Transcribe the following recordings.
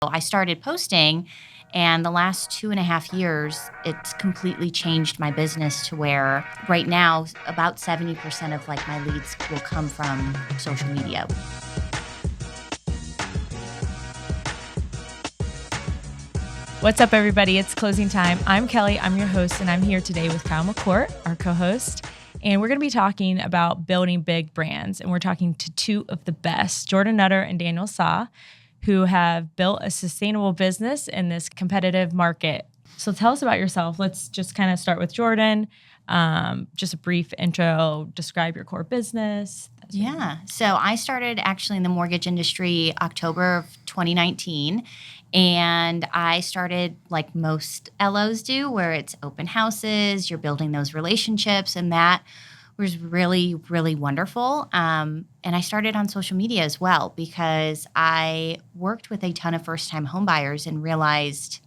I started posting, and the last 2.5 years, it's completely changed my business to where right now, about 70% of like my leads will come from social media. What's up, everybody? It's closing time. I'm Kelly. I'm your host, and I'm here today with Kyle McCourt, our co-host. And we're going to be talking about building big brands. And we're talking to two of the best, Jordan Nutter and Daniel Saw, who have built a sustainable business in this competitive market. So tell us about yourself. Let's just kind of start with Jordan. Just a brief intro, describe your core business. Yeah. So I started actually in the mortgage industry October of 2019. And I started like most LOs do, where it's open houses, you're building those relationships, and that was really, really wonderful. And I started on social media as well because I worked with a ton of first-time homebuyers and realized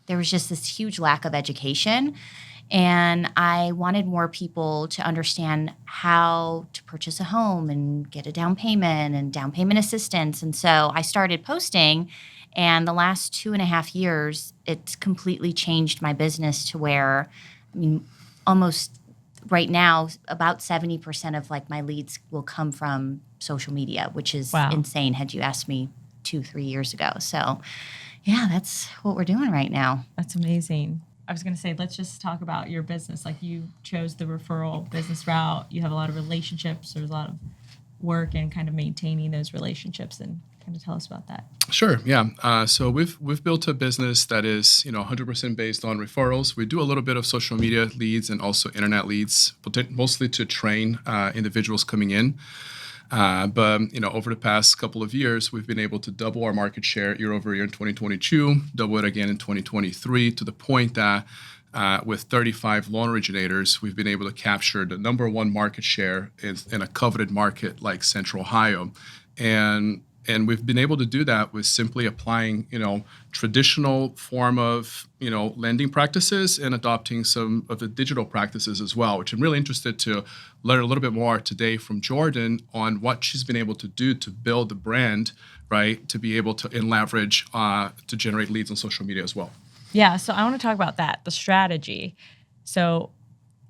there was just this huge lack of education. And I wanted more people to understand how to purchase a home and get a down payment and down payment assistance. And so I started posting. And the last 2.5 years, it's completely changed my business to where, almost right now, about 70% of like my leads will come from social media, which is insane had you asked me 2-3 years ago. So yeah, that's what we're doing right now. That's amazing. I was going to say, let's just talk about your business. Like, you chose the referral business route. You have a lot of relationships. There's a lot of work in kind of maintaining those relationships, and kind of tell us about that. Sure. Yeah. So we've built a business that is 100% based on referrals. We do a little bit of social media leads and also internet leads, mostly to train individuals coming in. But over the past couple of years, we've been able to double our market share year over year in 2022, double it again in 2023, to the point that with 35 loan originators, we've been able to capture the number one market share in a coveted market like Central Ohio. And we've been able to do that with simply applying, traditional form of, lending practices and adopting some of the digital practices as well, which I'm really interested to learn a little bit more today from Jordan on what she's been able to do to build the brand, right, to be able to leverage to generate leads on social media as well. Yeah, so I want to talk about that, the strategy. So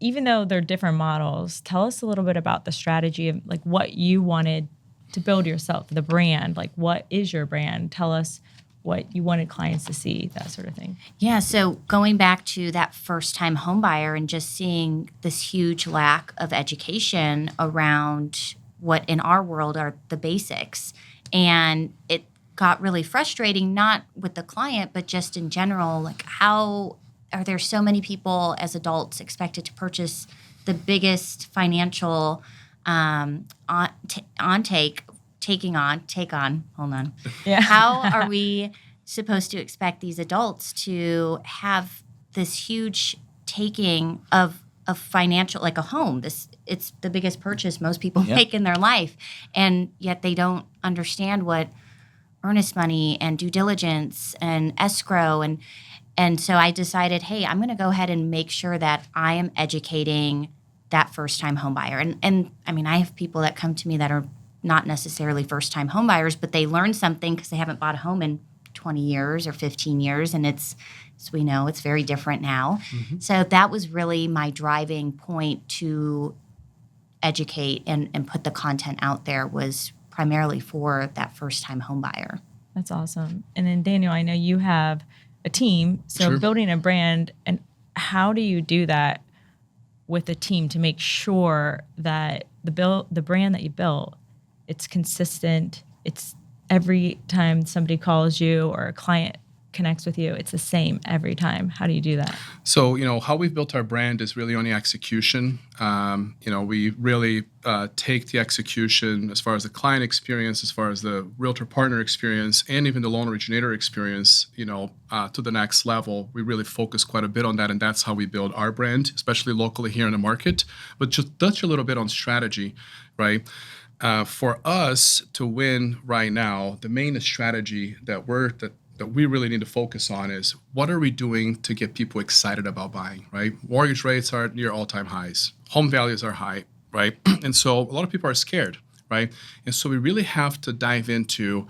even though they're different models, tell us a little bit about the strategy of like what you wanted to build yourself, the brand. Like, what is your brand? Tell us what you wanted clients to see, that sort of thing. Yeah, so going back to that first-time home buyer and just seeing this huge lack of education around what in our world are the basics. And it got really frustrating, not with the client, but just in general, like how are there so many people as adults expected to purchase the biggest financial How are we supposed to expect these adults to have this huge taking of financial, like a home? It's the biggest purchase most people make in their life, and yet they don't understand what earnest money and due diligence and escrow and so I decided, hey, I'm going to go ahead and make sure that I am educating that first-time home buyer. And I mean, I have people that come to me that are not necessarily first-time home buyers, but they learn something because they haven't bought a home in 20 years or 15 years, and it's, as we know, it's very different now. Mm-hmm. So that was really my driving point to educate and put the content out there, was primarily for that first-time home buyer. That's awesome. And then, Daniel, I know you have a team, so Sure. Building a brand, and how do you do that with a team to make sure that the brand that you built, it's consistent, it's every time somebody calls you or a client connects with you, it's the same every time? How do you do that? So, how we've built our brand is really on the execution. We really take the execution as far as the client experience, as far as the realtor partner experience, and even the loan originator experience, to the next level. We really focus quite a bit on that, and that's how we build our brand, especially locally here in the market. But just touch a little bit on strategy, right? For us to win right now, the main strategy that we really need to focus on is what are we doing to get people excited about buying, right? Mortgage rates are near all-time highs. Home values are high, right? And so a lot of people are scared, right? And so we really have to dive into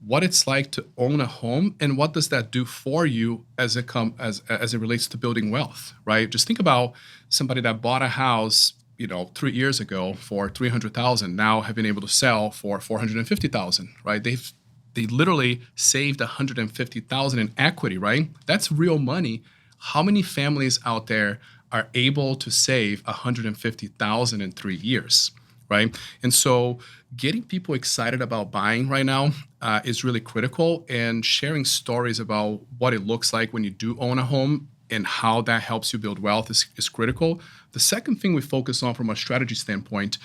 what it's like to own a home and what does that do for you as it relates to building wealth, right? Just think about somebody that bought a house, 3 years ago for $300,000, now have been able to sell for $450,000, right? They literally saved $150,000 in equity, right? That's real money. How many families out there are able to save $150,000 in 3 years, right? And so getting people excited about buying right now is really critical, and sharing stories about what it looks like when you do own a home and how that helps you build wealth is critical. The second thing we focus on from a strategy standpoint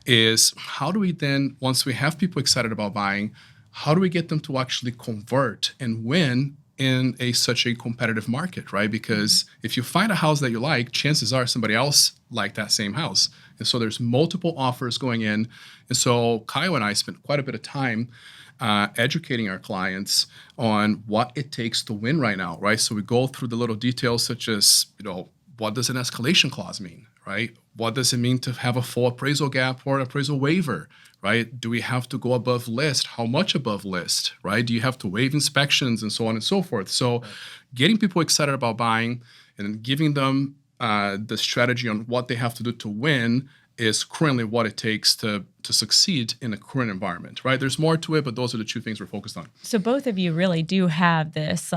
is how do we then, once we have people excited about buying, how do we get them to actually convert and win in such a competitive market, right? Because if you find a house that you like, chances are somebody else liked that same house. And so there's multiple offers going in. And so Kyle and I spent quite a bit of time educating our clients on what it takes to win right now, right? So we go through the little details such as, what does an escalation clause mean, right? What does it mean to have a full appraisal gap or appraisal waiver, right? Do we have to go above list? How much above list, right? Do you have to waive inspections and so on and so forth? So getting people excited about buying and giving them the strategy on what they have to do to win is currently what it takes to succeed in the current environment, right? There's more to it, but those are the two things we're focused on. So both of you really do have this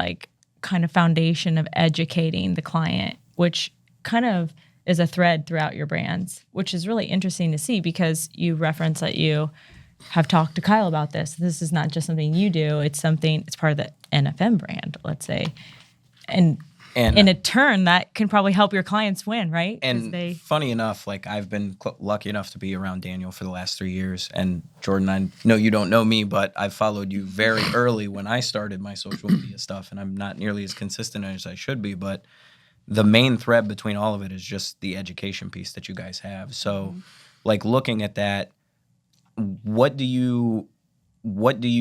kind of foundation of educating the client, which kind of is a thread throughout your brands, which is really interesting to see because you reference that you have talked to Kyle about this. This is not just something you do. It's part of the NFM brand, let's say. And in a turn, that can probably help your clients win, right? And funny enough, I've been lucky enough to be around Daniel for the last 3 years. And Jordan, I know you don't know me, but I followed you very early when I started my social media stuff. And I'm not nearly as consistent as I should be. But the main thread between all of it is just the education piece that you guys have. So, looking at that, what do you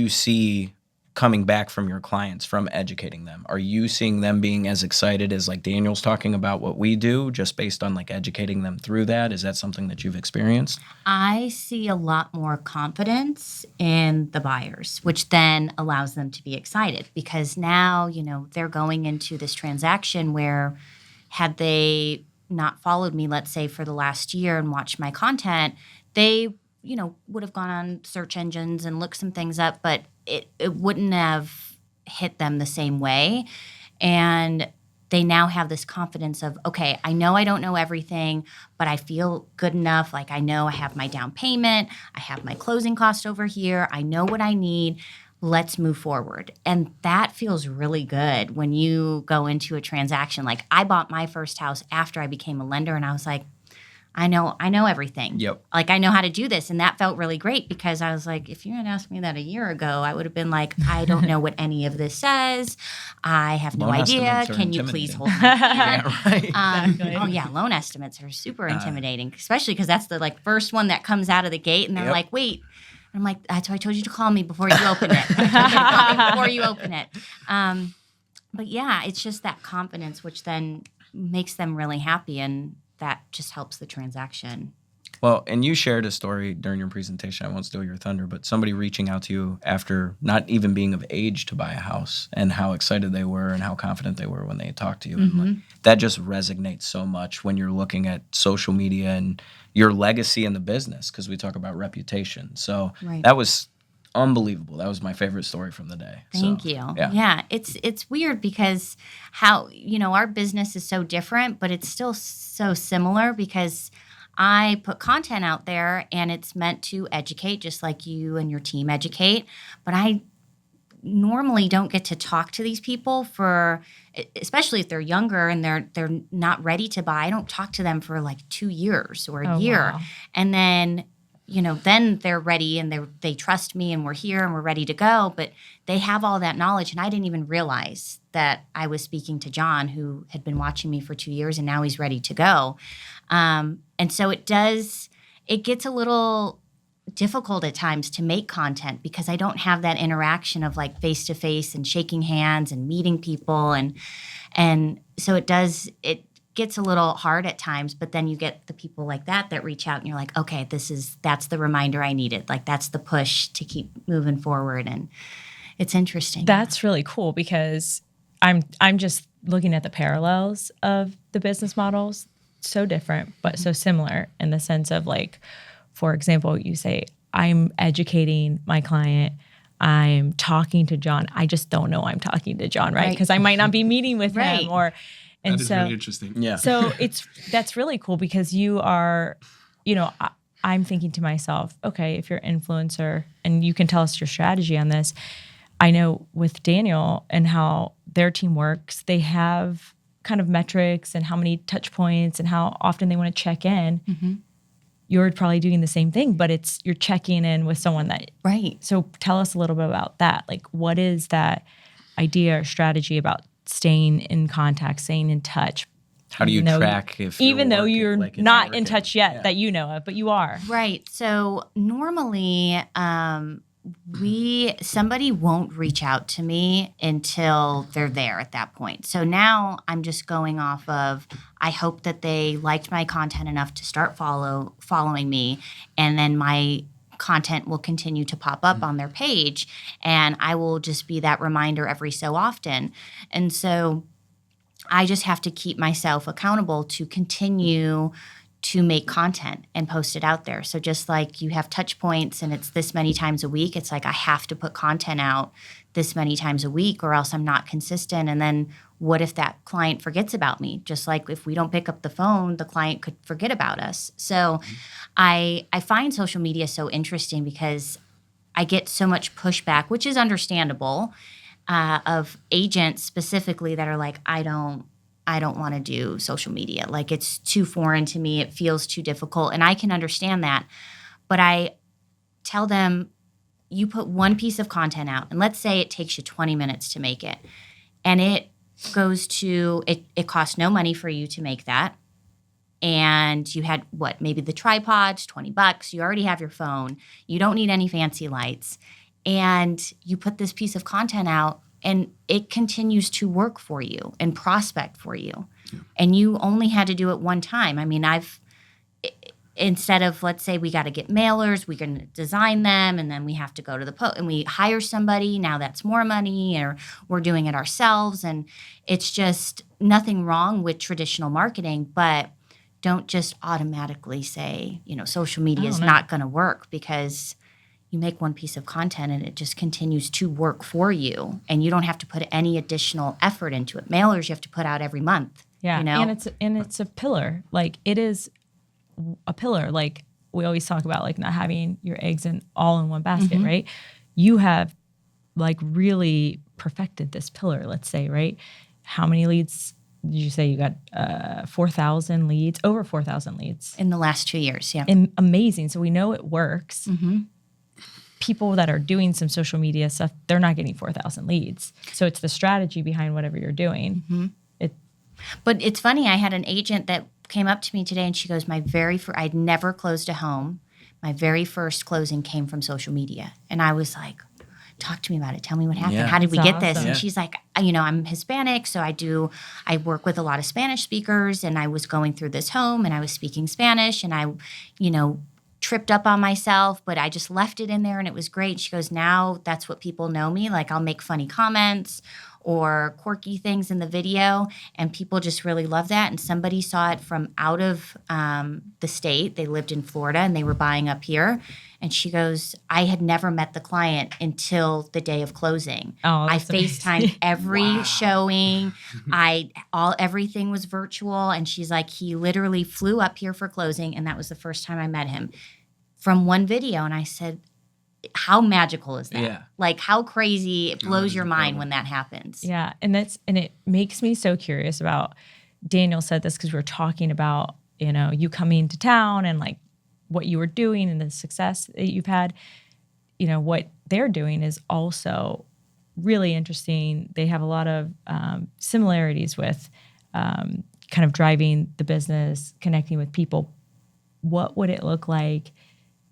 see coming back from your clients from educating them? Are you seeing them being as excited as Daniel's talking about what we do, just based on educating them through that? Is that something that you've experienced? I see a lot more confidence in the buyers, which then allows them to be excited because now, they're going into this transaction where had they not followed me, let's say for the last year and watched my content, they would have gone on search engines and looked some things up, but it wouldn't have hit them the same way. And they now have this confidence of, okay, I know I don't know everything, but I feel good enough. I know I have my down payment. I have my closing cost over here. I know what I need. Let's move forward. And that feels really good when you go into a transaction. I bought my first house after I became a lender, and I was like, I know everything. Yep. I know how to do this. And that felt really great because I was like, if you had asked me that a year ago, I would have been like, I don't know what any of this says. I have no idea. Can you please hold my hand? Yeah, right. Exactly. Oh, yeah. Loan estimates are super intimidating, especially because that's the first one that comes out of the gate. And they're like, wait. I'm like, that's why I told you to call me before you open it. Call me before you open it. But yeah, it's just that confidence, which then makes them really happy. And that just helps the transaction. Well, and you shared a story during your presentation. I won't steal your thunder, but somebody reaching out to you after not even being of age to buy a house and how excited they were and how confident they were when they talked to you. Mm-hmm. And that just resonates so much when you're looking at social media and your legacy in the business, because we talk about reputation. So That was unbelievable. That was my favorite story from the day. Thank you. Yeah. It's weird because how, our business is so different, but it's still so similar because I put content out there and it's meant to educate just like you and your team educate. But I normally don't get to talk to these people especially if they're younger and they're not ready to buy. I don't talk to them for 2 years or a year. Wow. And then then they're ready and they trust me and we're here and we're ready to go. But they have all that knowledge. And I didn't even realize that I was speaking to John, who had been watching me for 2 years and now he's ready to go. And so it gets a little difficult at times to make content because I don't have that interaction of face to face and shaking hands and meeting people. And so it gets a little hard at times, but then you get the people like that reach out and you're like, okay, that's the reminder I needed. That's the push to keep moving forward. And it's interesting. That's really cool because I'm just looking at the parallels of the business models. So different, but so similar in the sense of like, for example, you say, I'm educating my client. I'm talking to John. I just don't know I'm talking to John, right? Right. Because I might not be meeting with Right. him and That is so really interesting. Yeah. so that's really cool because you are, I'm thinking to myself, okay, if you're an influencer and you can tell us your strategy on this, I know with Daniel and how their team works, they have kind of metrics and how many touch points and how often they want to check in. Mm-hmm. You're probably doing the same thing, but you're checking in with someone that. Right. So tell us a little bit about that. Like, what is that idea or strategy about staying in contact, staying in touch? How do you Even though- track if even though you're like, it's not in working? touch yet Yeah. that you know of, but you are. Right. So normally, somebody won't reach out to me until they're there at that point. So now I'm just going off of, I hope that they liked my content enough to start following me, and then my content will continue to pop up on their page, and I will just be that reminder every so often. And so I just have to keep myself accountable to continue to make content and post it out there. So just like you have touch points and it's this many times a week, it's like I have to put content out this many times a week or else I'm not consistent. And then what if that client forgets about me? Just like if we don't pick up the phone, the client could forget about us. So I find social media so interesting because I get so much pushback, which is understandable, of agents specifically that are like, I don't want to do social media. Like it's too foreign to me. It feels too difficult. And I can understand that. But I tell them, you put one piece of content out, and let's say it takes you 20 minutes to make it. And it costs no money for you to make that. And you had maybe the tripods, $20. You already have your phone. You don't need any fancy lights. And you put this piece of content out, and it continues to work for you and prospect for you. Yeah. And you only had to do it one time. I mean, instead of, let's say we got to get mailers, we can design them, and then we have to go to the post and we hire somebody. Now that's more money, or we're doing it ourselves. And it's just nothing wrong with traditional marketing, but don't just automatically say, social media is not going to work, because you make one piece of content and it just continues to work for you, and you don't have to put any additional effort into it. Mailers you have to put out every month. Yeah, and it's a pillar. Like it is a pillar. Like we always talk about, like not having your eggs all in one basket, right? You have like really perfected this pillar. Let's say, right? How many leads did you say you got? 4,000 leads, over 4,000 leads in the last 2 years. Yeah, and amazing. So we know it works. People that are doing some social media stuff, they're not getting 4,000 leads. So it's the strategy behind whatever you're doing. But it's funny, I had an agent that came up to me today and she goes, I'd never closed a home. My very first closing came from social media. And I was like, talk to me about it. Tell me what happened. Yeah. How did we That's get this? awesome. And she's like, I'm Hispanic, so I work with a lot of Spanish speakers, and I was going through this home and I was speaking Spanish, and I, tripped up on myself, but I just left it in there and it was great. She goes, now that's what people know me. Like I'll make funny comments or quirky things in the video, and people just really love that. And somebody saw it from out of the state. They lived in Florida and they were buying up here. And she goes, I had never met the client until the day of closing. Oh, I that's amazing. FaceTimed every showing. Everything was virtual. And she's like, he literally flew up here for closing, and that was the first time I met him from one video. And I said, how magical is that? Yeah. Like how crazy, it blows that's your mind incredible. when that happens. Yeah, and it makes me so curious about. Daniel said this because we were talking about you coming to town and like what you were doing and the success that you've had. What they're doing is also really interesting. They have a lot of similarities with kind of driving the business, connecting with people. What would it look like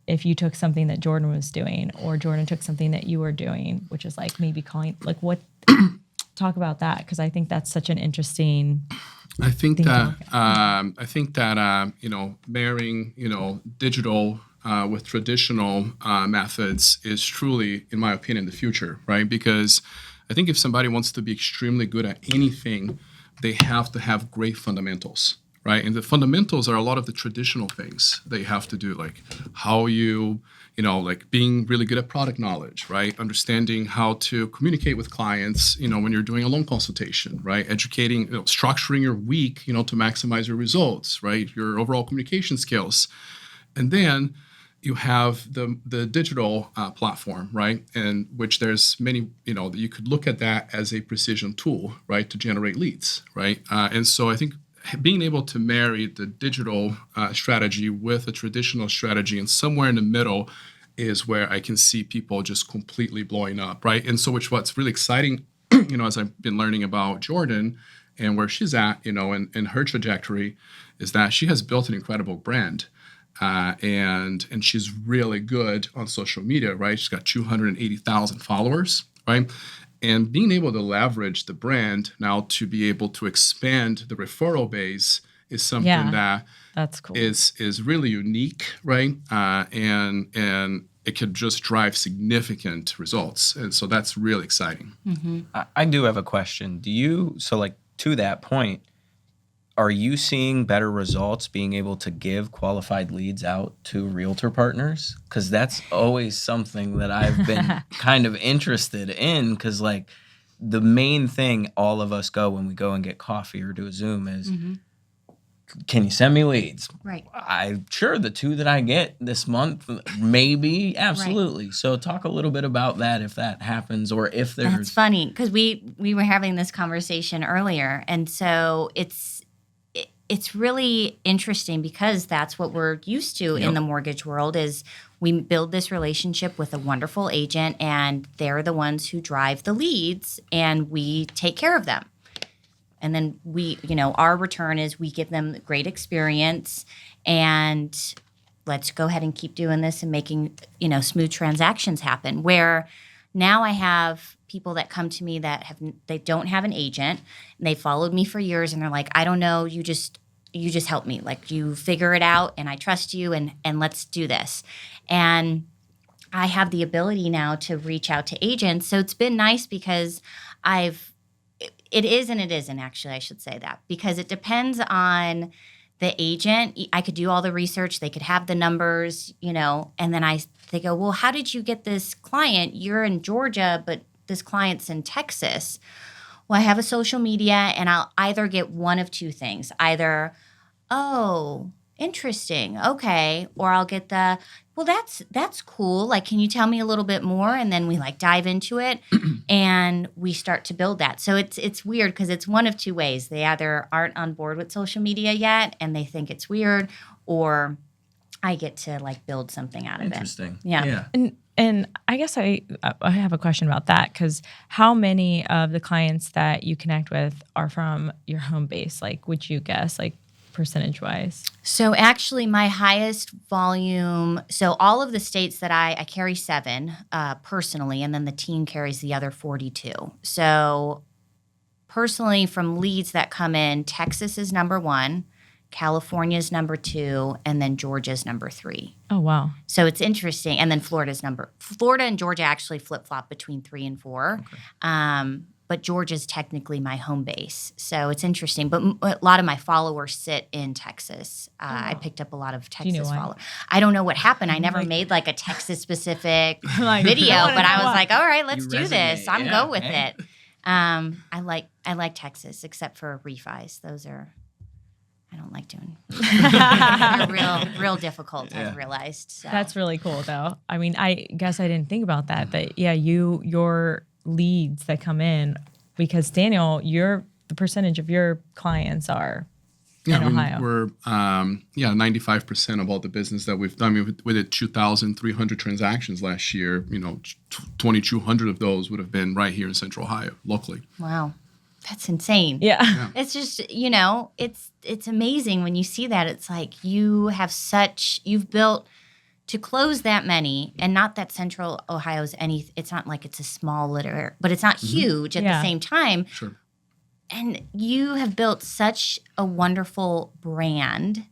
if you took something that Jordan was doing, or Jordan took something that you were doing, which is like maybe calling, like what, talk about that. Cause I think that's such an interesting. I think that marrying digital with traditional methods is truly, in my opinion, the future, right? Because I think if somebody wants to be extremely good at anything, they have to have great fundamentals, right? And the fundamentals are a lot of the traditional things that you have to do, like how like being really good at product knowledge, right? Understanding how to communicate with clients, when you're doing a loan consultation, right? Educating, structuring your week, to maximize your results, right? Your overall communication skills. And then you have the digital platform, right? And which there's many, you could look at that as a precision tool, right? To generate leads, right? And so I think being able to marry the digital strategy with a traditional strategy and somewhere in the middle is where I can see people just completely blowing up, right? And so what's really exciting, as I've been learning about Jordan and where she's at, and her trajectory is that she has built an incredible brand. And she's really good on social media, right? She's got 280,000 followers, right? And being able to leverage the brand now to be able to expand the referral base is something that's cool. is really unique, right? And it could just drive significant results. And so that's really exciting. Mm-hmm. I do have a question. To that point, are you seeing better results being able to give qualified leads out to realtor partners? Because that's always something that I've been kind of interested in. Because the main thing all of us go when we go and get coffee or do a Zoom is, can you send me leads? Right. I'm sure the 2 that I get this month, maybe, absolutely. Right. So talk a little bit about that, if that happens, or if there's... That's funny, because we were having this conversation earlier, and so it's really interesting because that's what we're used to in the mortgage world is we build this relationship with a wonderful agent and they're the ones who drive the leads and we take care of them. And then our return is we give them great experience and let's go ahead and keep doing this and making, smooth transactions happen. Where now I have people that come to me that they don't have an agent and they followed me for years and they're like, I don't know, you just help me. Like you figure it out and I trust you and let's do this. And I have the ability now to reach out to agents. So it's been nice because it is and it isn't, actually, I should say that, because it depends on the agent. I could do all the research. They could have the numbers, and then they go, well, how did you get this client? You're in Georgia, but this client's in Texas. Well, I have a social media and I'll either get one of 2 things. Either, oh, interesting, okay. Or I'll get well, that's cool. Like, can you tell me a little bit more? And then we dive into it and we start to build that. So it's weird because it's one of 2 ways. They either aren't on board with social media yet and they think it's weird, or I get to build something out of Interesting. it. Yeah. And I guess I have a question about that, because how many of the clients that you connect with are from your home base? Would you guess, percentage-wise? So actually my highest volume, so all of the states that I carry 7 personally, and then the team carries the other 42. So personally from leads that come in, Texas is number 1, California's number 2, and then Georgia's number 3. Oh, wow. So it's interesting. And then Florida and Georgia actually flip-flop between 3 and 4. Okay. But Georgia's technically my home base. So it's interesting. But a lot of my followers sit in Texas. I picked up a lot of Texas followers. I don't know what happened. I never made a Texas-specific video, but I was like, all right, let's do this. I'm go with it. I like Texas, except for refis. Those are... I don't like doing. They're real difficult. Yeah. I've realized. So. That's really cool, though. I mean, I guess I didn't think about that, but yeah, your leads that come in, because Daniel, the percentage of your clients are in Ohio. We're 95% of all the business that we've done. We did 2,300 transactions last year. 2,200 of those would have been right here in Central Ohio, locally. Wow. That's insane. Yeah. It's just, it's amazing when you see that. It's like you've built to close that many, and not that Central Ohio is it's not like it's a small litter, but it's not huge at the same time. Sure. And you have built such a wonderful brand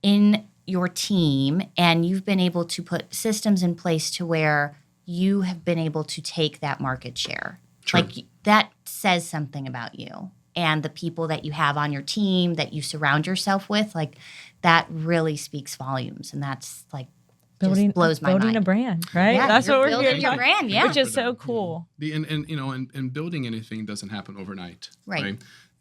in your team and you've been able to put systems in place to where you have been able to take that market share. True. Like that says something about you and the people that you have on your team that you surround yourself with. Like that really speaks volumes, and that's like just blows my building mind. a brand, right? Yeah, That's you're what we're building here your talking- brand, yeah. which is so cool. And building anything doesn't happen overnight, Right.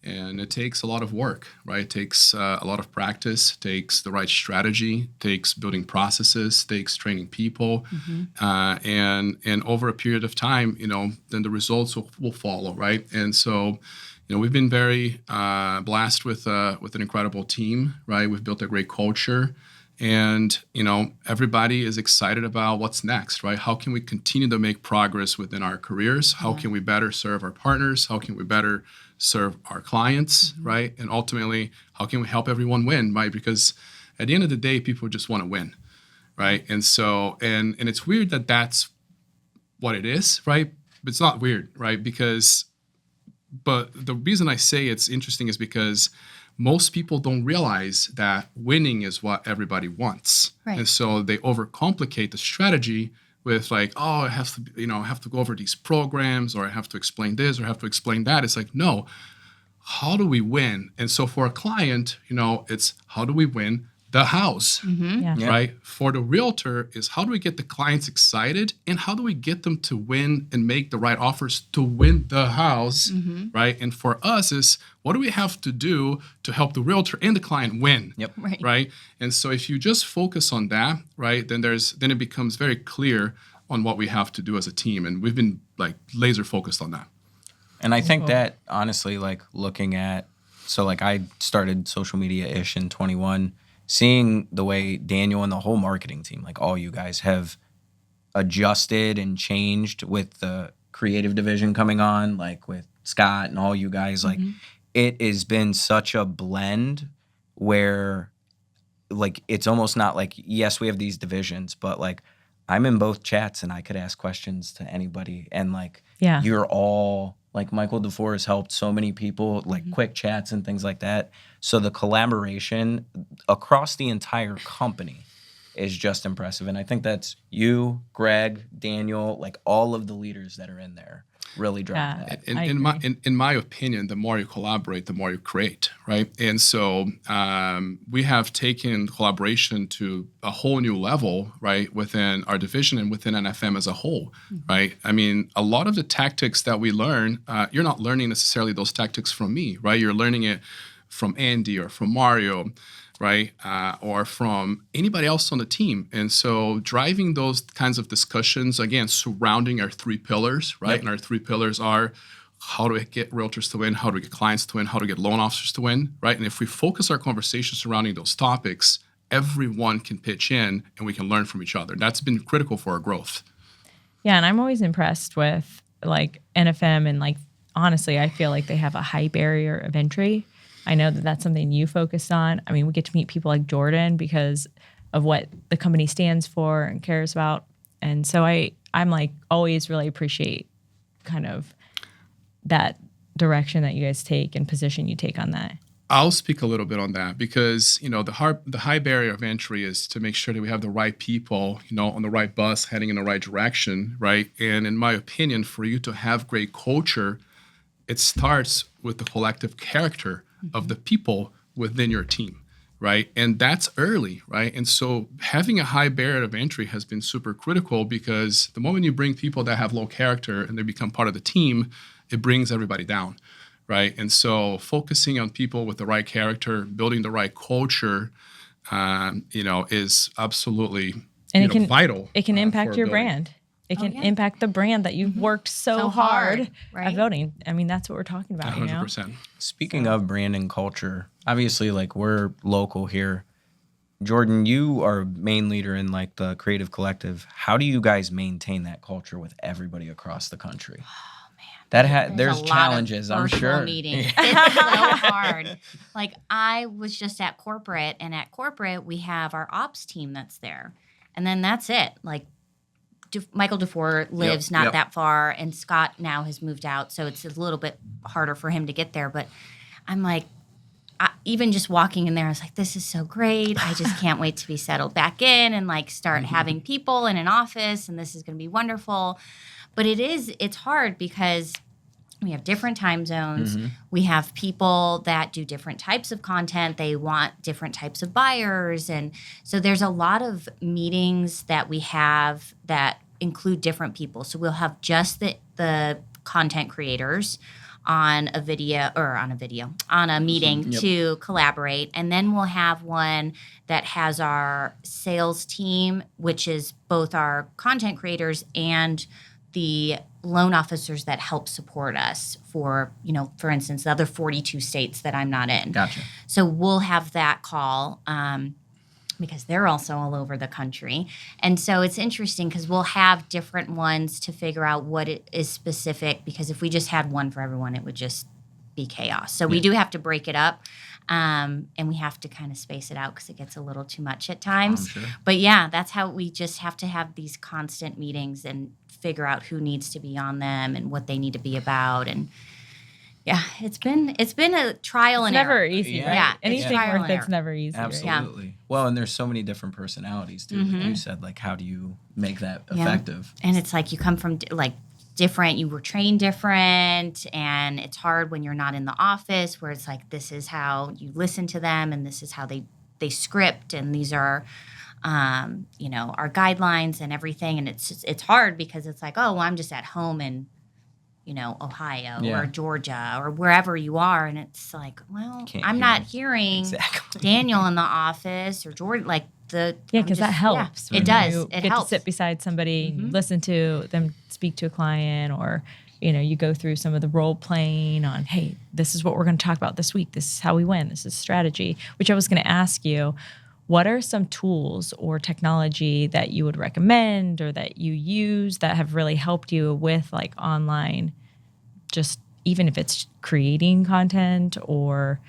And it takes a lot of work, right? It takes a lot of practice, takes the right strategy, takes building processes, takes training people, and over a period of time, then the results will follow, right? And so, we've been very blessed with an incredible team, right? We've built a great culture. And, everybody is excited about what's next, right? How can we continue to make progress within our careers? How can we better serve our partners? How can we better serve our clients, right? And ultimately, how can we help everyone win, right? Because at the end of the day, people just want to win, right? And so, and it's weird that that's what it is, right? But it's not weird, right? But the reason I say it's interesting is because most people don't realize that winning is what everybody wants. Right. And so they overcomplicate the strategy with like, oh, I have to go over these programs, or I have to explain this, or I have to explain that. It's like, no, how do we win? And so for a client, it's how do we win the house, Yeah. Yeah. right? For the realtor is how do we get the clients excited, and how do we get them to win and make the right offers to win the house, right? And for us is what do we have to do to help the realtor and the client win? Yep. Right. And so if you just focus on that, right, then it becomes very clear on what we have to do as a team. And we've been like laser focused on that. And I think that honestly, like looking at, so like I started social media-ish in 21, seeing the way Daniel and the whole marketing team, like all you guys have adjusted and changed with the creative division coming on, like with Scott and all you guys, like it has been such a blend where like it's almost not like, yes, we have these divisions, but like I'm in both chats and I could ask questions to anybody, and like Yeah. you're all like Michael DeFore has helped so many people, like quick chats and things like that. So the collaboration across the entire company is just impressive. And I think that's you, Greg, Daniel, like all of the leaders that are in there really drive Yeah. that. In my opinion, the more you collaborate, the more you create, right? And so we have taken collaboration to a whole new level, right, within our division and within NFM as a whole, right? I mean, a lot of the tactics that we learn, you're not learning necessarily those tactics from me, right? You're learning it from Andy or from Mario, right? Or from anybody else on the team. And so driving those kinds of discussions, again, surrounding our three pillars, right? Yep. And our three pillars are how do we get realtors to win? How do we get clients to win? How do we get loan officers to win, right? And if we focus our conversation surrounding those topics, everyone can pitch in and we can learn from each other. That's been critical for our growth. Yeah, and I'm always impressed with like NFM, and like honestly, I feel like they have a high barrier of entry. I know that that's something you focus on. I mean, we get to meet people like Jordan because of what the company stands for and cares about. And so I'm like always really appreciate kind of that direction that you guys take and position you take on that. I'll speak a little bit on that because, the high barrier of entry is to make sure that we have the right people, on the right bus heading in the right direction, right? And in my opinion, for you to have great culture, it starts with the collective character of the people within your team, right? And that's early, right? And so having a high barrier of entry has been super critical because the moment you bring people that have low character and they become part of the team, it brings everybody down, right? And so focusing on people with the right character, building the right culture, is absolutely vital. It can impact for your building. brand. It can yeah. impact the brand that you've worked so So hard hard, right? at building. I mean, that's what we're talking about, 100%. Speaking of brand and culture, obviously, like we're local here. Jordan, you are main leader in like the creative collective. How do you guys maintain that culture with everybody across the country? Oh man, there's a lot challenges, of I'm virtual sure. Meetings. It's so hard. Like I was just at corporate, and at corporate we have our ops team that's there, and then that's it. Like Michael DeFore lives not yep. that far, and Scott now has moved out, so it's a little bit harder for him to get there. But I'm like, even just walking in there, I was like, this is so great. I just can't wait to be settled back in and like start having people in an office, and this is going to be wonderful. But it's hard because we have different time zones. We have people that do different types of content. They want different types of buyers. And so there's a lot of meetings that we have that include different people. So we'll have just the content creators on a meeting to collaborate. And then we'll have one that has our sales team, which is both our content creators and the loan officers that help support us for instance, the other 42 states that I'm not in. Gotcha. So we'll have that call because they're also all over the country. And so it's interesting because we'll have different ones to figure out what it is specific, because if we just had one for everyone, it would just be chaos. So we do have to break it up. And we have to kind of space it out because it gets a little too much at times. Sure. But yeah, that's how we just have to have these constant meetings and figure out who needs to be on them and what they need to be about. And yeah, it's been a trial and Never error. easy, Yeah. right? Yeah, it's Anything trial worth and it's error. never easy. Right? Absolutely. Well, and there's so many different personalities too. Like you said, like how do you make that effective? And it's like you come from different, you were trained different, and it's hard when you're not in the office where it's like, this is how you listen to them and this is how they script, and these are our guidelines and everything. And it's hard because it's like, oh, well, I'm just at home in Ohio or Georgia or wherever you are, and it's like, well, I'm not hearing Daniel in the office or Jordan, like because that helps. It does. You It get helps. to sit beside somebody, listen to them speak to a client, or you go through some of the role playing on, hey, this is what we're going to talk about this week. This is how we win. This is strategy. Which I was going to ask you, what are some tools or technology that you would recommend or that you use that have really helped you with like online, just even if it's creating content or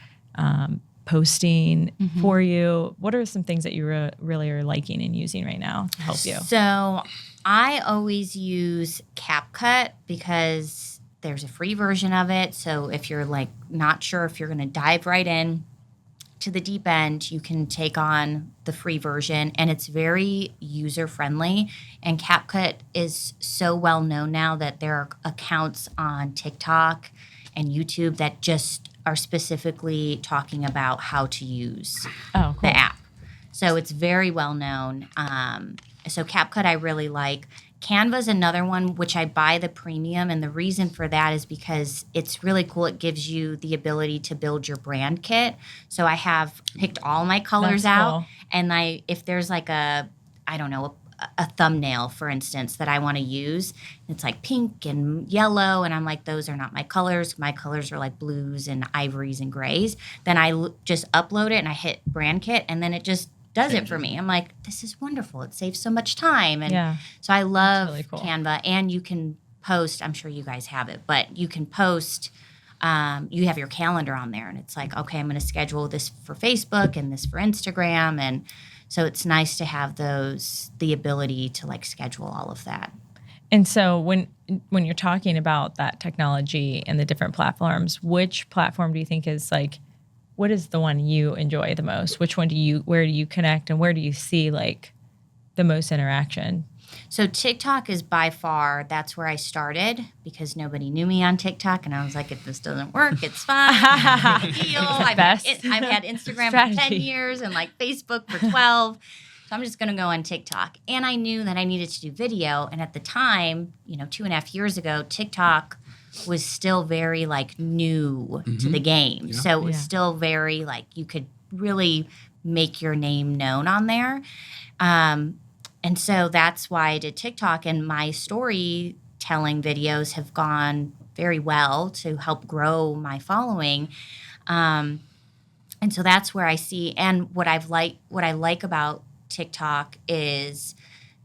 posting for you? What are some things that you really are liking and using right now to help you? So I always use CapCut because there's a free version of it. So if you're like not sure if you're going to dive right in to the deep end, you can take on the free version, and it's very user friendly. And CapCut is so well known now that there are accounts on TikTok and YouTube that just are specifically talking about how to use the app. So it's very well known. So CapCut I really like. Canva's another one, which I buy the premium, and the reason for that is because it's really cool. It gives you the ability to build your brand kit. So I have picked all my colors That's out, cool. and if there's like a thumbnail, for instance, that I want to use, it's like pink and yellow, and I'm like, those are not my colors. My colors are like blues and ivories and grays. Then I just upload it and I hit brand kit, and then it just does it for me. I'm like, this is wonderful. It saves so much time. And so I love really cool. Canva. And you can post, I'm sure you guys have it, but you can post, you have your calendar on there, and it's like, okay, I'm going to schedule this for Facebook and this for Instagram. And so it's nice to have the ability to like schedule all of that. And so when you're talking about that technology and the different platforms, which platform do you think is like, what is the one you enjoy the most? Which one where do you connect, and where do you see like the most interaction? So TikTok is by far, that's where I started because nobody knew me on TikTok. And I was like, if this doesn't work, it's fine. No big deal. I've had Instagram for 10 years and like Facebook for 12. So I'm just going to go on TikTok. And I knew that I needed to do video. And at the time, 2.5 years ago, TikTok was still very like new to the game. Yeah. So it was still very like you could really make your name known on there. And so that's why I did TikTok, and my storytelling videos have gone very well to help grow my following. And so that's where I see, and what I like about TikTok is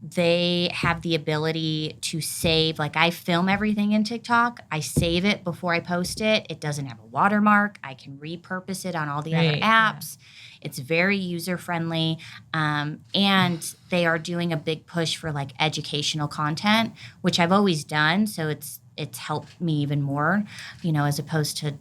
they have the ability to save, like I film everything in TikTok. I save it before I post it. It doesn't have a watermark. I can repurpose it on all the other apps. Yeah. It's very user-friendly. And they are doing a big push for like educational content, which I've always done. So it's helped me even more, as opposed to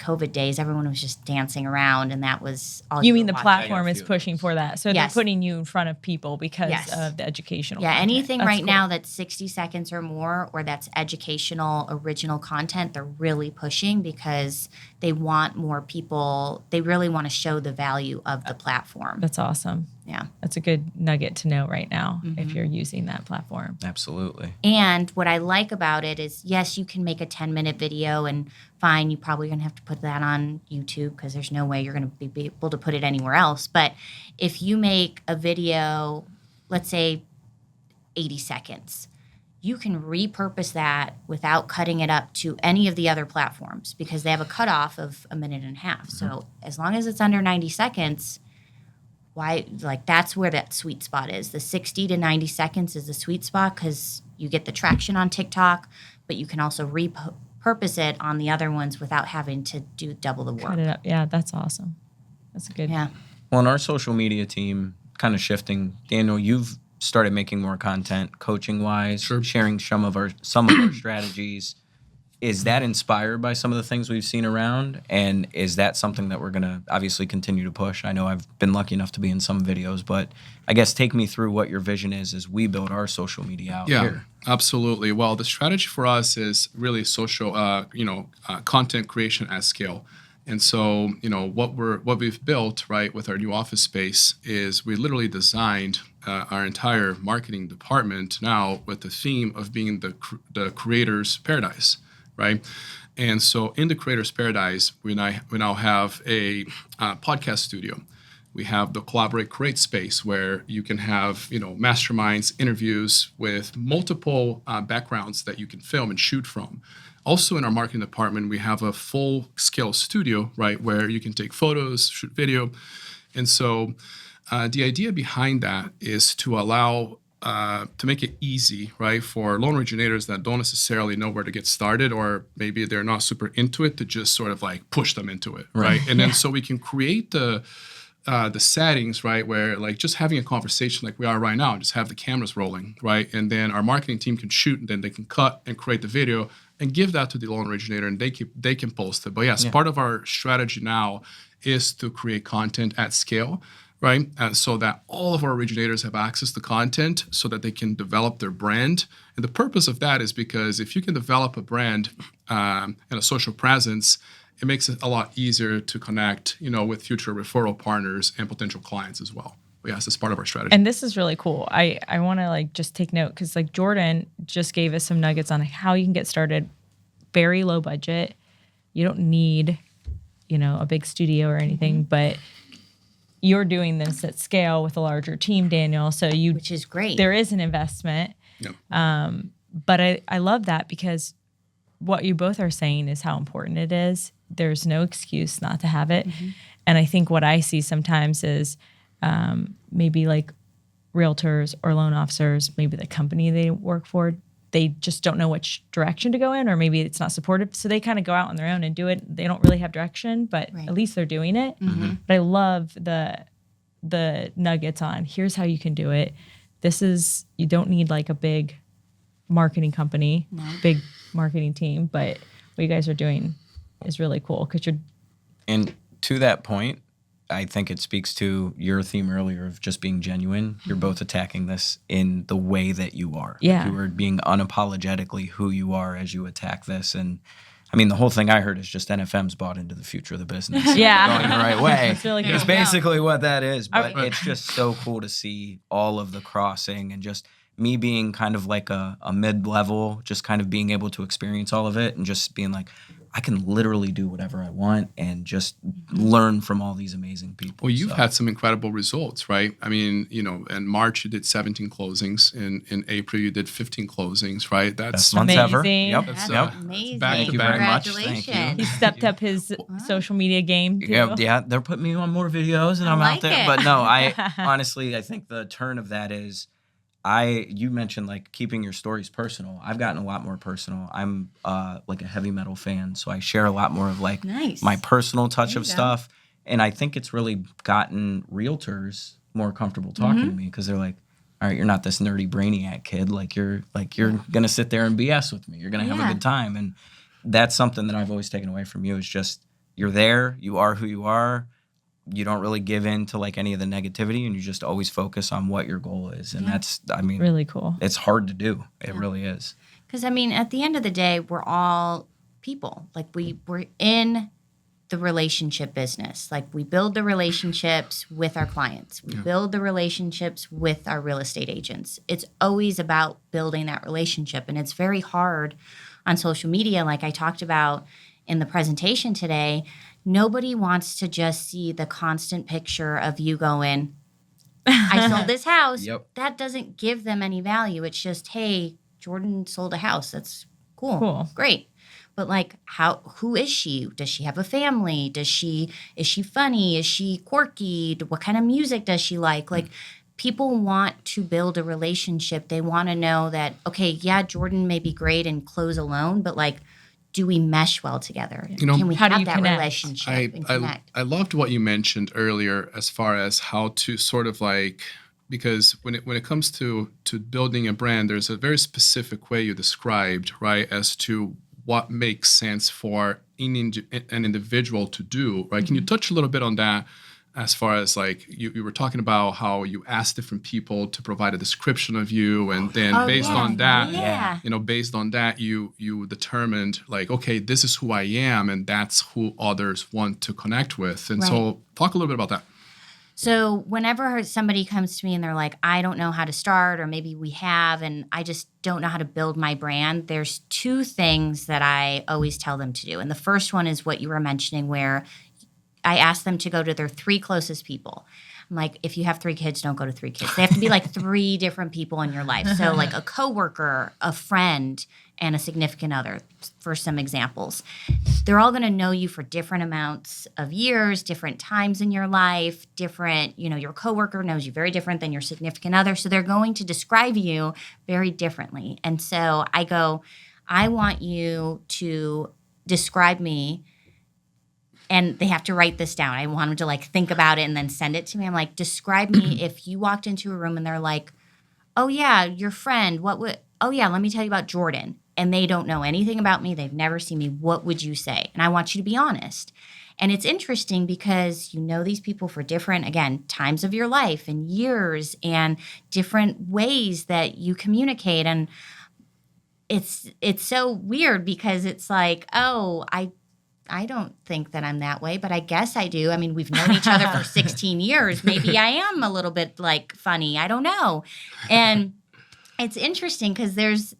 COVID days, everyone was just dancing around, and that was all You were mean the watching. platform Yeah, is pushing for that. So they're Yes. putting you in front of people because Yes. of the educational Yeah, content. anything That's right cool. now that's 60 seconds or more, or that's educational, original content, they're really pushing because they want more people. They really want to show the value of the platform. That's awesome. Yeah. That's a good nugget to know right now Mm-hmm. if you're using that platform. Absolutely. And what I like about it is, yes, you can make a 10-minute video, and fine, you're probably going to have to put that on YouTube because there's no way you're going to be able to put it anywhere else. But if you make a video, let's say 80 seconds, you can repurpose that without cutting it up to any of the other platforms because they have a cutoff of a minute and a half. So as long as it's under 90 seconds, that's where that sweet spot is. The 60 to 90 seconds is the sweet spot because you get the traction on TikTok, but you can also repurpose it on the other ones without having to do double the Cut work. it up. Yeah, that's awesome. That's a good. Yeah. Well, in our social media team, kind of shifting, Daniel, you've started making more content, coaching wise, Sure. sharing some of our strategies. Is that inspired by some of the things we've seen around? And is that something that we're going to obviously continue to push? I know I've been lucky enough to be in some videos, but I guess take me through what your vision is as we build our social media out Yeah, here. absolutely. Well, the strategy for us is really social, content creation at scale. And so, what we've built, right, with our new office space is we literally designed our entire marketing department now with the theme of being the creator's paradise, right? And so, in the creator's paradise, we now have a podcast studio. We have the Collaborate Create space where you can have, masterminds, interviews with multiple backgrounds that you can film and shoot from. Also in our marketing department, we have a full-scale studio, right, where you can take photos, shoot video. And so the idea behind that is to allow, to make it easy, right, for loan originators that don't necessarily know where to get started, or maybe they're not super into it, to just sort of like push them into it, right? And then so we can create the settings, right, where like just having a conversation like we are right now, just have the cameras rolling, right? And then our marketing team can shoot, and then they can cut and create the video and give that to the loan originator, and they can post it. But yes, part of our strategy now is to create content at scale, right? So that all of our originators have access to content so that they can develop their brand. And the purpose of that is because if you can develop a brand and a social presence, it makes it a lot easier to connect, with future referral partners and potential clients as well. But yes, it's part of our strategy. And this is really cool. I want to just take note because Jordan just gave us some nuggets on how you can get started. Very low budget. You don't need, a big studio or anything, but you're doing this at scale with a larger team, Daniel. So Which is great. there is an investment. Yeah. But I love that because what you both are saying is how important it is. There's no excuse not to have it. And I think what I see sometimes is maybe like realtors or loan officers, maybe the company they work for, they just don't know which direction to go in, or maybe it's not supportive. So they kind of go out on their own and do it. They don't really have direction, but Right. at least they're doing it. But I love the nuggets on here's how you can do it. You don't need like a big marketing company, big marketing team, but what you guys are doing is really cool because you're. And to that point, I think it speaks to your theme earlier of just being genuine. You're both attacking this in the way that you are. Yeah. You are being unapologetically who you are as you attack this. And I mean, the whole thing I heard is just NFM's bought into the future of the business. Yeah. Going the right way. It's really It's cool. basically what that is. But Right. it's just so cool to see all of the crossing and just me being kind of like a mid-level, just kind of being able to experience all of it and just being like, I can literally do whatever I want and just learn from all these amazing people. Well, you've So, had some incredible results, right? I mean, in March you did 17 closings. In April you did 15 closings, right? best That's months ever. Amazing. Yep. That's Yep. amazing. back Thank to you back. very much. Thank you. He Congratulations. stepped up his social media game too. Yeah, they're putting me on more videos and I I'm like out there. it. But no, I honestly, I think the turn of that is you mentioned like keeping your stories personal. I've gotten a lot more personal. I'm like a heavy metal fan, so I share a lot more of like Nice. my personal touch There of you go. stuff. And I think it's really gotten realtors more comfortable talking Mm-hmm. to me because they're like, all right, you're not this nerdy brainiac kid. You're gonna sit there and BS with me. You're gonna have a Yeah. good time. And that's something that I've always taken away from you is just you're there, you are who you are. You don't really give in to like any of the negativity, and you just always focus on what your goal is. And that's, I mean, Really cool. it's hard to do. It really is. Because, I mean, at the end of the day, we're all people. Like, we're in the relationship business. Like, we build the relationships with our clients. We build the relationships with our real estate agents. It's always about building that relationship. And it's very hard on social media, like I talked about in the presentation today. Nobody wants to just see the constant picture of you going, I sold this house. Yep. That doesn't give them any value. It's just, hey, Jordan sold a house. That's cool. Great. But like, who is she? Does she have a family? Is she funny? Is she quirky? What kind of music does she like? Like, people want to build a relationship. They want to know that, okay, yeah, Jordan may be great in clothes alone, but like, do we mesh well together? Can we how do have you that connect? relationship and connect? I loved what you mentioned earlier as far as how to sort of like, because when it comes to building a brand, there's a very specific way you described, right, as to what makes sense for an individual to do, right? Can you touch a little bit on that? As far as like you were talking about how you asked different people to provide a description of you, and then based on that, based on that, you determined like, okay, this is who I am, and that's who others want to connect with. And so, talk a little bit about that. So whenever somebody comes to me and they're like, I don't know how to start, or maybe we have, and I just don't know how to build my brand, there's two things that I always tell them to do. And the first one is what you were mentioning, where I ask them to go to their 3 closest people. I'm like, if you have 3 kids, don't go to 3 kids. They have to be like 3 different people in your life. So like a coworker, a friend, and a significant other, for some examples. They're all going to know you for different amounts of years, different times in your life, different, your coworker knows you very different than your significant other. So they're going to describe you very differently. And so I go, I want you to describe me. And they have to write this down. I want them to like think about it and then send it to me. I'm like, describe me if you walked into a room and they're like, oh yeah, your friend, oh yeah, let me tell you about Jordan. And they don't know anything about me. They've never seen me. What would you say? And I want you to be honest. And it's interesting because you know these people for different, again, times of your life and years and different ways that you communicate. And it's so weird because it's like, oh, I don't think that I'm that way, but I guess I do. I mean, we've known each other for 16 years. Maybe I am a little bit like funny. I don't know. And it's interesting because there's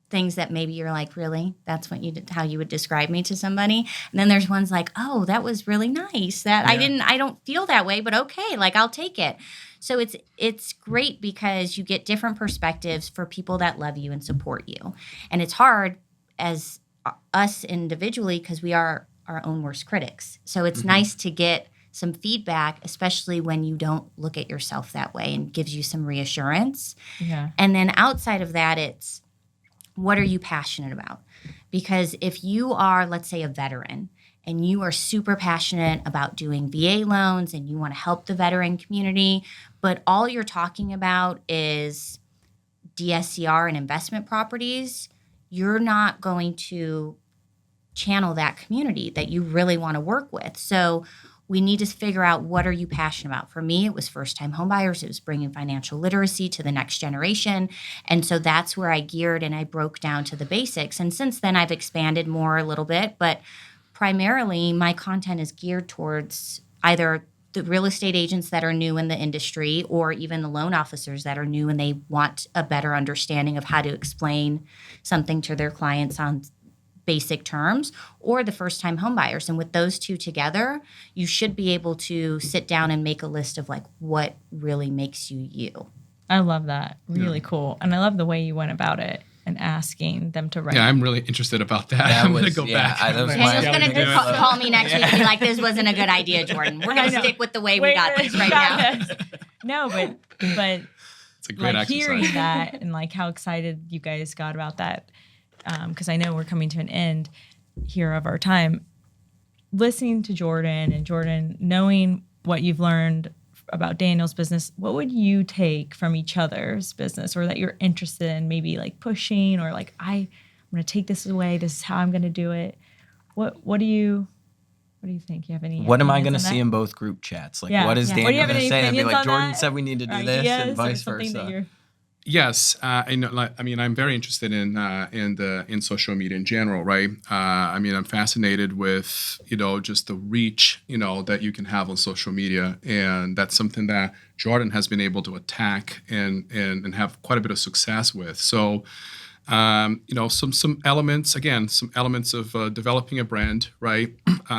things that maybe you're like, really? That's how you would describe me to somebody? And then there's ones like, oh, that was really nice. I don't feel that way, but okay, like I'll take it. So it's great because you get different perspectives for people that love you and support you. And it's hard as us individually because we are our own worst critics. So it's nice to get some feedback, especially when you don't look at yourself that way, and gives you some reassurance. Yeah. And then outside of that, it's what are you passionate about? Because if you are, let's say, a veteran and you are super passionate about doing VA loans and you want to help the veteran community, but all you're talking about is DSCR and investment properties, you're not going to channel that community that you really want to work with. So we need to figure out, what are you passionate about? For me, it was first-time homebuyers. It was bringing financial literacy to the next generation. And so that's where I geared and I broke down to the basics. And since then, I've expanded more a little bit. But primarily, my content is geared towards either the real estate agents that are new in the industry or even the loan officers that are new and they want a better understanding of how to explain something to their clients on basic terms, or the first-time homebuyers. And with those two together, you should be able to sit down and make a list of like what really makes you you. I love that. Really cool. And I love the way you went about it and asking them to write. Yeah, I'm really interested about that. I'm going to go back. Daniel's going to call me next week and be like, this wasn't a good idea, Jordan. We're going to stick with the way we got things right now. No, but it's a great like exercise. Hearing that and like how excited you guys got about that, because I know we're coming to an end here of our time. Listening to Jordan and Jordan, knowing what you've learned about Daniel's business, what would you take from each other's business, or that you're interested in maybe like pushing, or like, I'm going to take this away, this is how I'm going to do it? What do you think? You have any? What am I opinions going to on see that? in both group chats? Like, Yeah. what is Yeah. Daniel What do you have going to any say? And be opinions like, on Jordan that? said we need to do Or this, ideas and or vice something that versa. you're- Yes, I know. I mean, I'm very interested in social media in general, right? I mean, I'm fascinated with just the reach that you can have on social media, and that's something that Jordan has been able to attack and have quite a bit of success with. So, some elements of developing a brand, right,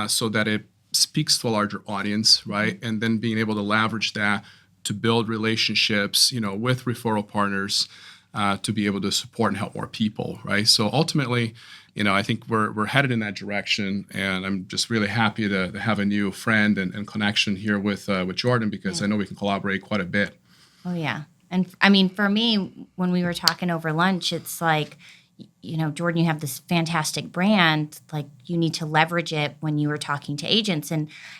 so that it speaks to a larger audience, right, and then being able to leverage that to build relationships, with referral partners, to be able to support and help more people, right? So ultimately, I think we're headed in that direction, and I'm just really happy to have a new friend and connection here with Jordan, because I know we can collaborate quite a bit. Oh, yeah. And I mean, for me, when we were talking over lunch, it's like, Jordan, you have this fantastic brand, like you need to leverage it when you were talking to agents.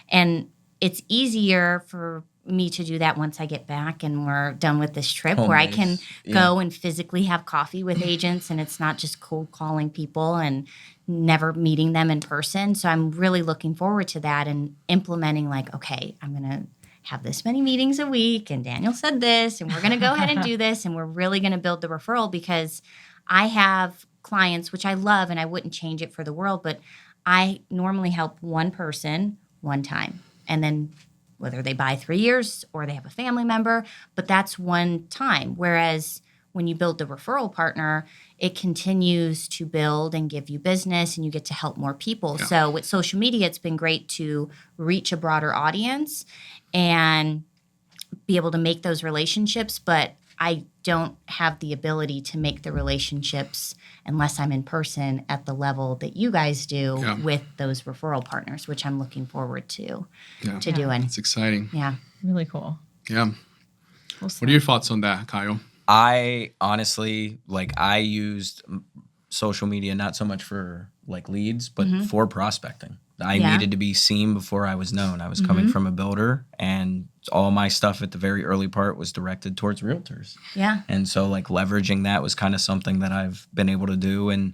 And it's easier for me to do that once I get back and we're done with this trip, where I can go and physically have coffee with agents, and it's not just cold calling people and never meeting them in person. So I'm really looking forward to that and implementing, like, okay, I'm going to have this many meetings a week, and Daniel said this, and we're going to go ahead and do this, and we're really going to build the referral, because I have clients, which I love and I wouldn't change it for the world, but I normally help one person one time, and then whether they buy 3 years or they have a family member, but that's one time. Whereas when you build the referral partner, it continues to build and give you business, and you get to help more people. Yeah. So with social media, it's been great to reach a broader audience and be able to make those relationships, but I don't have the ability to make the relationships unless I'm in person at the level that you guys do with those referral partners, which I'm looking forward to doing. It's exciting. Yeah. Really cool. Yeah. Cool What are your thoughts on that, Kyle? I honestly, I used social media not so much for leads, but for prospecting. I needed to be seen before I was known. I was coming from a builder, and all my stuff at the very early part was directed towards realtors. Yeah. And so leveraging that was kind of something that I've been able to do. And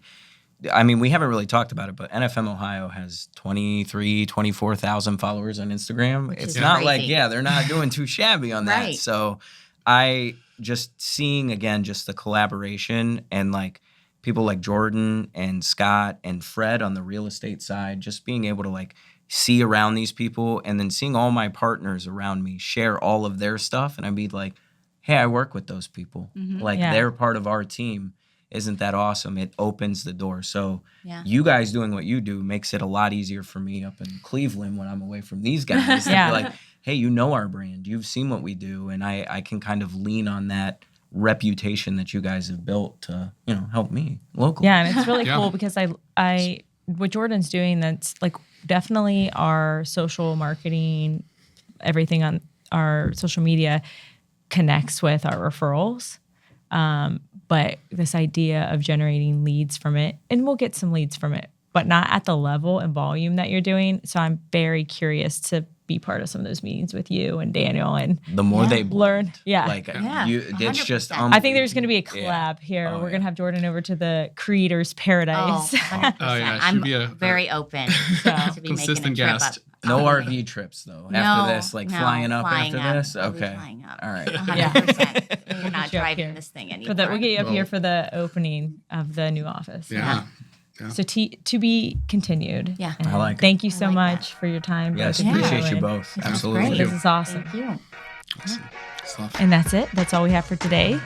I mean, we haven't really talked about it, but NFM Ohio has 24,000 followers on Instagram. Which It's is not crazy. they're not doing too shabby on that. Right. So I just seeing again, just the collaboration and people like Jordan and Scott and Fred on the real estate side, just being able to see around these people, and then seeing all my partners around me share all of their stuff. And I'd be like, hey, I work with those people. They're part of our team. Isn't that awesome? It opens the door. So you guys doing what you do makes it a lot easier for me up in Cleveland when I'm away from these guys. To be like, hey, our brand. You've seen what we do. And I can kind of lean on that reputation that you guys have built to, help me locally. Yeah, and it's really cool because I what Jordan's doing, that's definitely our social marketing, everything on our social media connects with our referrals. But this idea of generating leads from it, and we'll get some leads from it, but not at the level and volume that you're doing. So I'm very curious to be part of some of those meetings with you and Daniel, and the more they learn. it's just 100%. I think there's going to be a collab here. We're going to have Jordan over to the Creators Paradise. 100%. it should I'm be a very open to be consistent making a trip guest. up. no RV trips though. After this, flying up flying after up. this. We'll be Okay. flying up. All right. 100%. We're not you up driving here. this thing anymore. We'll get you up here Well- for the opening of the new office. Yeah. So to be continued. Yeah. And I like it. Thank you so like much that. for your time. Yes, both of appreciate you and both. This is Absolutely. great. This is awesome. Thank you. Stuff. And that's it. That's all we have for today.